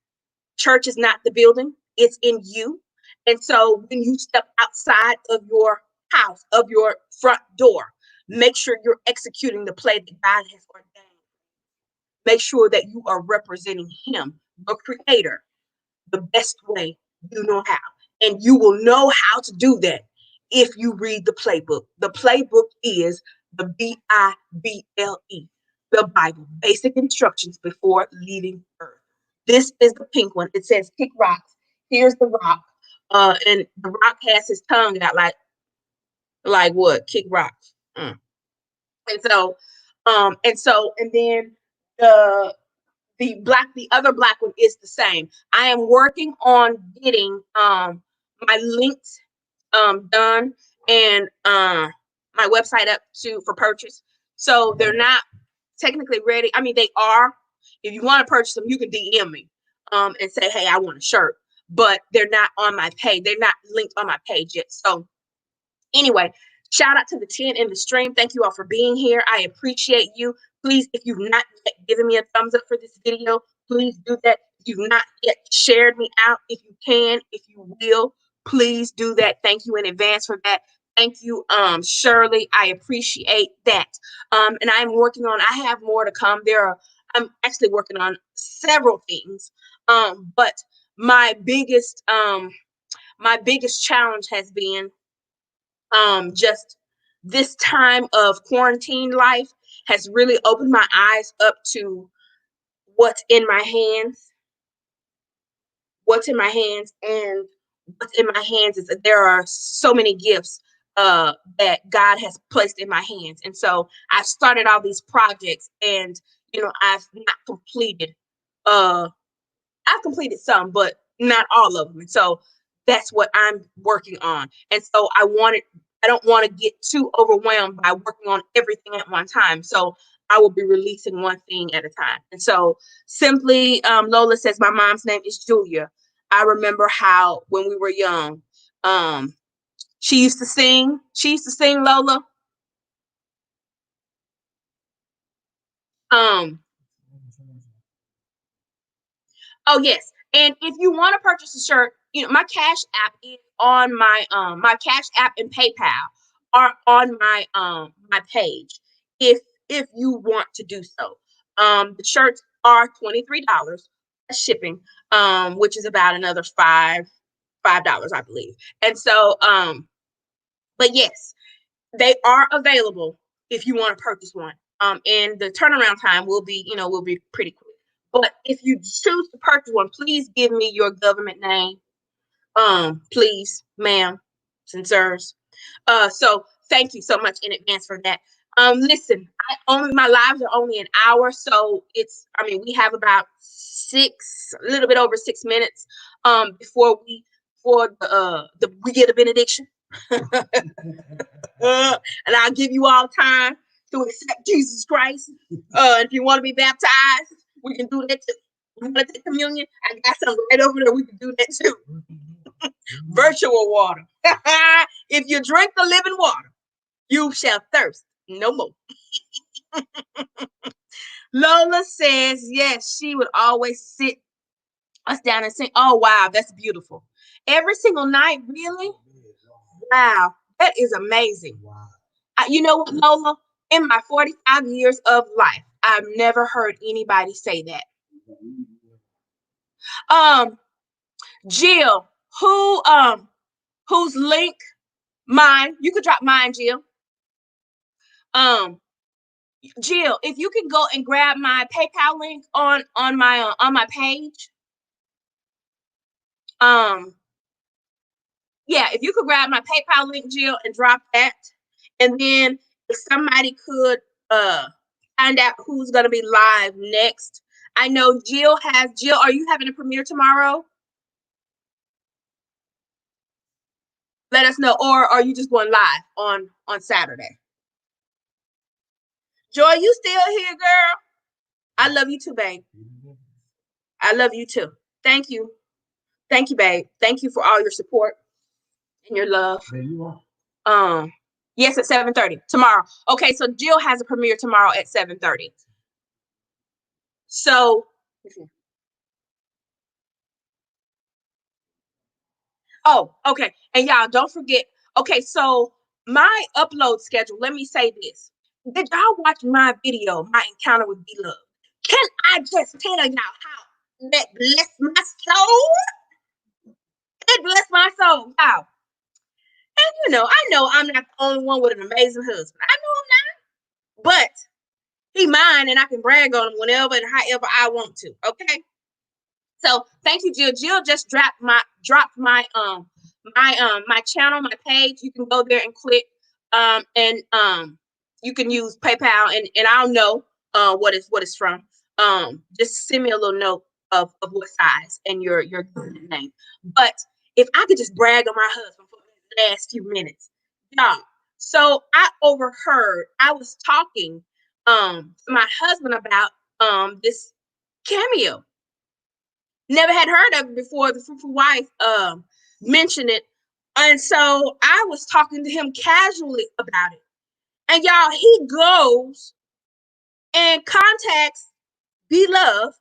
church is not the building, it's in you. And so when you step outside of your house, of your front door, make sure you're executing the play that God has ordained. Make sure that you are representing him, the creator, the best way you know how. And you will know how to do that if you read the playbook. The playbook is the Bible, the Bible, basic instructions before leaving Earth. This is the pink one. It says kick rocks. Here's the rock. And the rock has his tongue out like what? Kick rocks. And then the the other black one is the same. I am working on getting my links done and my website up for purchase. So they're not technically ready. I mean, they are. If you want to purchase them, you can DM me and say, hey, I want a shirt. But they're not on my page. They're not linked on my page yet. So anyway, shout out to the 10 in the stream. Thank you all for being here. I appreciate you. Please, if you've not yet given me a thumbs up for this video, please do that. If you've not yet shared me out, if you can, if you will, please do that. Thank you in advance for that. Thank you, Shirley. I appreciate that. And I'm working on, I have more to come. I'm actually working on several things. But my biggest challenge has been just this time of quarantine life has really opened my eyes up to what's in my hands. What's in my hands, and what's in my hands is that there are so many gifts that God has placed in my hands. And so I've started all these projects, and I've not completed I've completed some, but not all of them. And so that's what I'm working on. And so I don't want to get too overwhelmed by working on everything at one time. So I will be releasing one thing at a time. And so simply, Lola says, my mom's name is Julia. I remember how when we were young, she used to sing. She used to sing, Lola. Oh, yes. And if you want to purchase a shirt, my Cash App is on my Cash App and PayPal are on my my page. If you want to do so, the shirts are $23 shipping, which is about another $5, I believe. And so, but yes, they are available if you want to purchase one. And the turnaround time will be pretty quick. But if you choose to purchase one, please give me your government name. Please, ma'am, and sirs. So thank you so much in advance for that. Listen, my lives are only an hour, so we have about a little bit over 6 minutes before we get a benediction. And I'll give you all time to accept Jesus Christ. If you want to be baptized, we can do that too. You want to take communion? I got something right over there. We can do that too. Virtual water. If you drink the living water, you shall thirst no more. Lola says, yes, she would always sit us down and sing. Oh, wow, that's beautiful. Every single night, really? Wow, that is amazing. Wow. You know what, Lola? In my 45 years of life, I've never heard anybody say that. Jill, whose link? Mine. You could drop mine, Jill. Jill, if you can go and grab my PayPal link on my page. Yeah, if you could grab my PayPal link, Jill, and drop that. And then if somebody could find out who's gonna be live next. I know Jill, are you having a premiere tomorrow? Let us know. Or are you just going live on Saturday? Joy, you still here, girl? I love you too, babe. I love you too. Thank you. Thank you, babe. Thank you for all your support and your love. There you are. Yes, at 7:30 tomorrow. Okay, so Jill has a premiere tomorrow at 7:30. So, oh, okay. And y'all don't forget. Okay, so my upload schedule, let me say this. Did y'all watch my video, my encounter with B-Love? Can I just tell y'all how that blessed my soul? It blessed my soul, y'all. And I know I'm not the only one with an amazing husband. I know I'm not. But he mine and I can brag on him whenever and however I want to. Okay. So thank you, Jill. Jill just dropped my channel, my page. You can go there and click and you can use PayPal and I'll know what it's from. Just send me a little note of what size and your name. But if I could just brag on my husband for the last few minutes. Yeah. So I was talking to my husband about this cameo. Never had heard of it before. The fruitful wife mentioned it. And so I was talking to him casually about it. And y'all, he goes and contacts B-Love.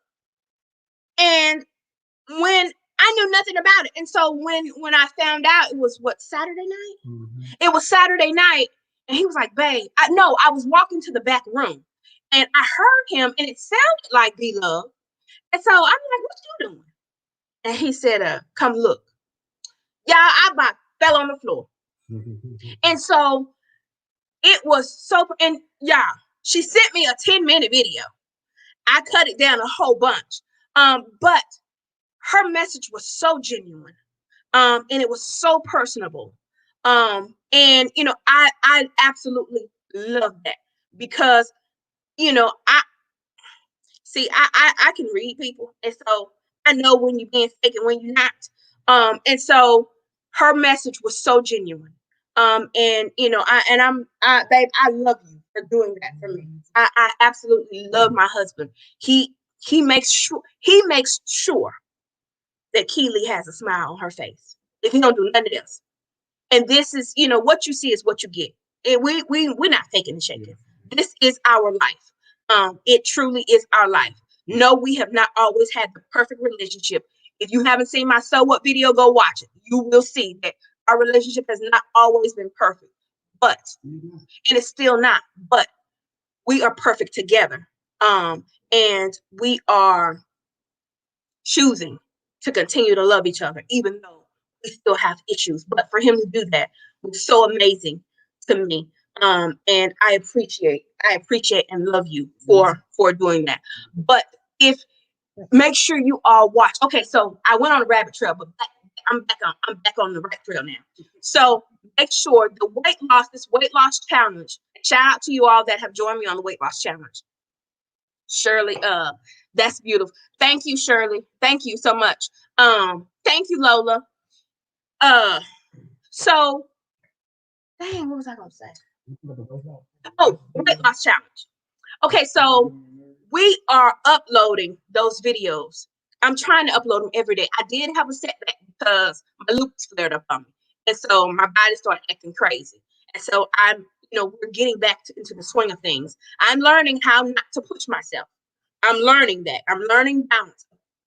And when I knew nothing about it. And so when I found out, it was Saturday night? Mm-hmm. It was Saturday night. And he was like, babe, I was walking to the back room and I heard him and it sounded like B-Love. And so I'm like, what you doing? And he said, come look. Y'all, I about fell on the floor. And so it was so, and y'all, she sent me a 10-minute video. I cut it down a whole bunch. But her message was so genuine. And it was so personable. And I absolutely love that because, I can read people. And so I know when you're being fake and when you're not. And so her message was so genuine. And babe, I love you for doing that for me. I absolutely love my husband. He makes sure that Keely has a smile on her face. If he don't do nothing else. And this is, what you see is what you get. And we're not faking and shaking. This is our life. It truly is our life. No, we have not always had the perfect relationship. If you haven't seen my So What video, go watch it. You will see that our relationship has not always been perfect, and it's still not, but we are perfect together. And we are choosing to continue to love each other, even though we still have issues. But for him to do that was so amazing to me. And I appreciate and love you for doing that. But make sure you all watch. Okay, so I went on a rabbit trail, but I'm back on the right trail now. So make sure this weight loss challenge. Shout out to you all that have joined me on the weight loss challenge. Shirley, that's beautiful. Thank you, Shirley. Thank you so much. Thank you, Lola. So dang, what was I gonna say? Oh, weight loss challenge. Okay, so we are uploading those videos. I'm trying to upload them every day. I did have a setback because my lupus flared up on me. And so my body started acting crazy. And so we're getting back into the swing of things. I'm learning how not to push myself. I'm learning that. I'm learning balance.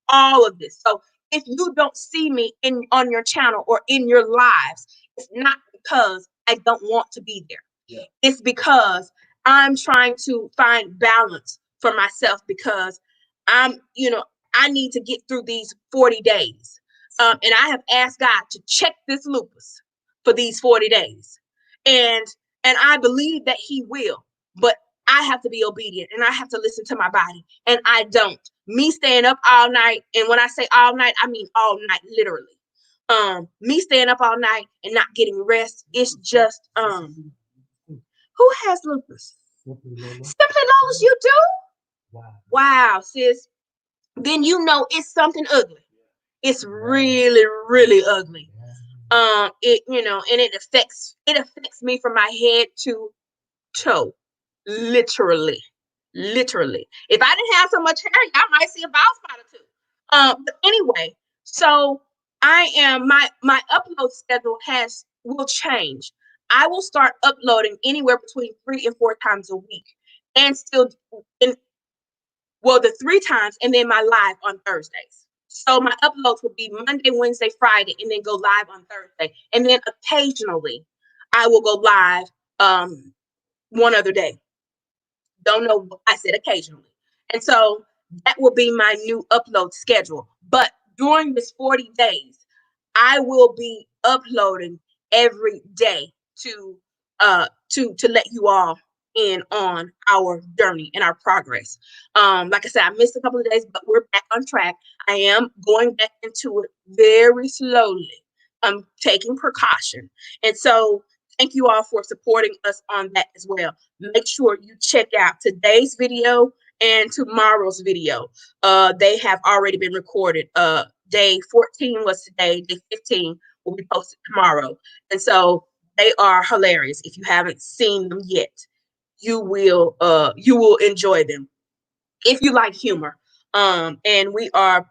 All of this. So if you don't see me on your channel or in your lives, it's not because I don't want to be there. Yeah. It's because I'm trying to find balance for myself because I need to get through these 40 days. And I have asked God to check this lupus for these 40 days. And I believe that he will, but I have to be obedient and I have to listen to my body, and I don't. Me staying up all night, and when I say all night, I mean all night, literally. Me staying up all night and not getting rest, it's just Who has lupus? Simply Lolas, you do? Wow, sis. Then you know it's something ugly. It's really, really ugly. It and it affects me from my head to toe, literally. If I didn't have so much hair, y'all might see a bald spot or two. But anyway, so I am my upload schedule will change. I will start uploading anywhere between 3 and 4 times a week, and still in the 3 times, and then my live on Thursdays. So my uploads will be Monday, Wednesday, Friday, and then go live on Thursday. And then occasionally I will go live one other day. Don't know. I said occasionally. And so that will be my new upload schedule. But during this 40 days, I will be uploading every day to let you all in on our journey and our progress. Like I said, I missed a couple of days, but we're back on track. I am going back into it very slowly. I'm taking precaution. And so thank you all for supporting us on that as well. Make sure you check out today's video and tomorrow's video. They have already been recorded. Day 14 was today. Day 15 will be posted tomorrow. And so they are hilarious. If you haven't seen them yet, you will enjoy them if you like humor. And we are,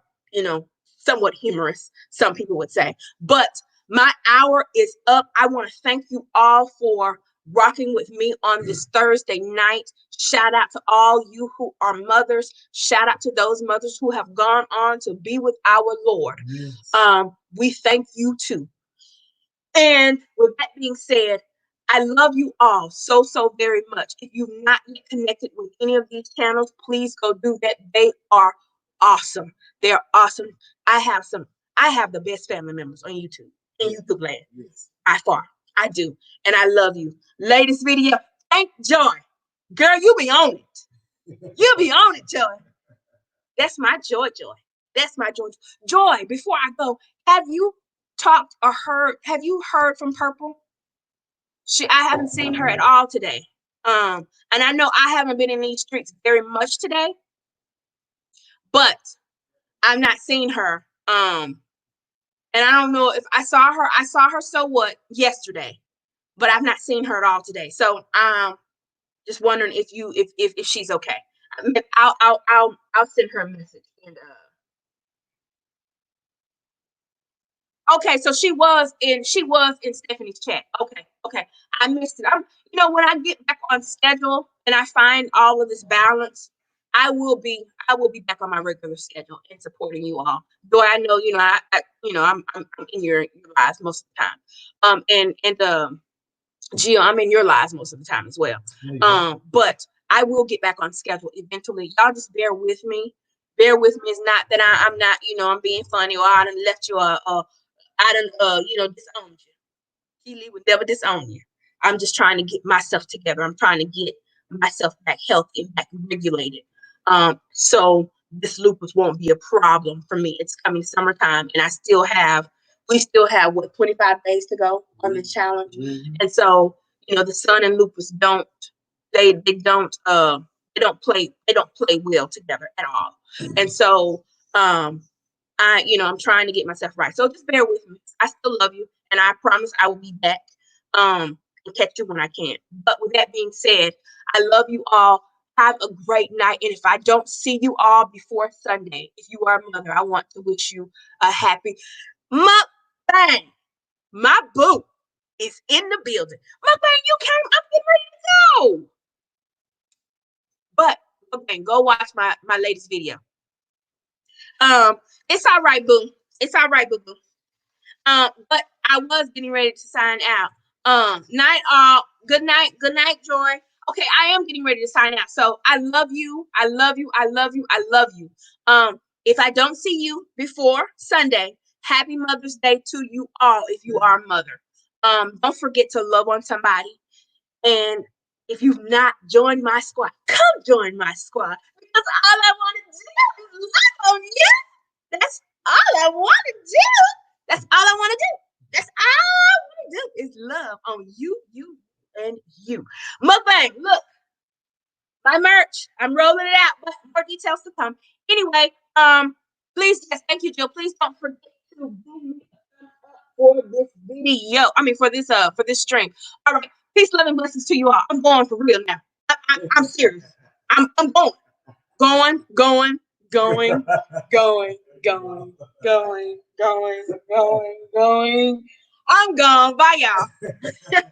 somewhat humorous, some people would say. But my hour is up. I want to thank you all for rocking with me on this Thursday night. Shout out to all you who are mothers. Shout out to those mothers who have gone on to be with our Lord. Yes. We thank you too. And with that being said, I love you all so, so very much. If you've not yet connected with any of these channels, please go do that. They are awesome. They're awesome. I have the best family members on YouTube, in YouTube land. Yes. By far. I do. And I love you. Latest video, thank Joy. Girl, you be on it. You be on it, Joy. That's my Joy. That's my Joy. Joy, before I go, have you heard from Purple? I haven't seen her at all today. And I know I haven't been in these streets very much today, but I've not seen her. And I don't know if I saw her so what yesterday, but I've not seen her at all today. So just wondering if she's okay. I'll send her a message. And okay, so she was in Stephanie's chat. Okay. I missed it. When I get back on schedule and I find all of this balance, I will be back on my regular schedule and supporting you all. Though I know, I'm in your lives most of the time. And Gio, I'm in your lives most of the time as well. But I will get back on schedule eventually. Y'all just bear with me. Bear with me. It's not that I'm not, I'm being funny or I done left you disowned you. He would never disown you. I'm just trying to get myself together. I'm trying to get myself back healthy and back regulated. So this lupus won't be a problem for me. It's coming summertime, and we still have 25 days to go on this challenge. Mm-hmm. And so, the sun and lupus don't play well together at all. And so, I'm trying to get myself right. So just bear with me. I still love you, and I promise I will be back and catch you when I can. But with that being said, I love you all. Have a great night. And if I don't see you all before Sunday, if you are a mother, I want to wish you a happy mukbang. My boo is in the building. Mukbang, you came. I'm getting ready to go. But okay, go watch my latest video. It's all right, boo. It's all right, boo boo. But I was getting ready to sign out. Night all. Good night, Joy. Okay, I am getting ready to sign out. So I love you. I love you. I love you. I love you. If I don't see you before Sunday, happy Mother's Day to you all if you are a mother. Don't forget to love on somebody. And if you've not joined my squad, come join my squad. Because all I want to do is love on you. That's all I want to do. That's all I want to do. That's all I want to do is love on you and you. Mukbang, look, my merch. I'm rolling it out, but more details to come. Anyway, please, yes, thank you, Jill. Please don't forget to give me a thumbs up for this video. I mean, for this stream. All right, peace, love, and blessings to you all. I'm going for real now. I'm serious. I'm going, going, going, going, going, going, going, going, going, going. I'm gone. Bye, y'all.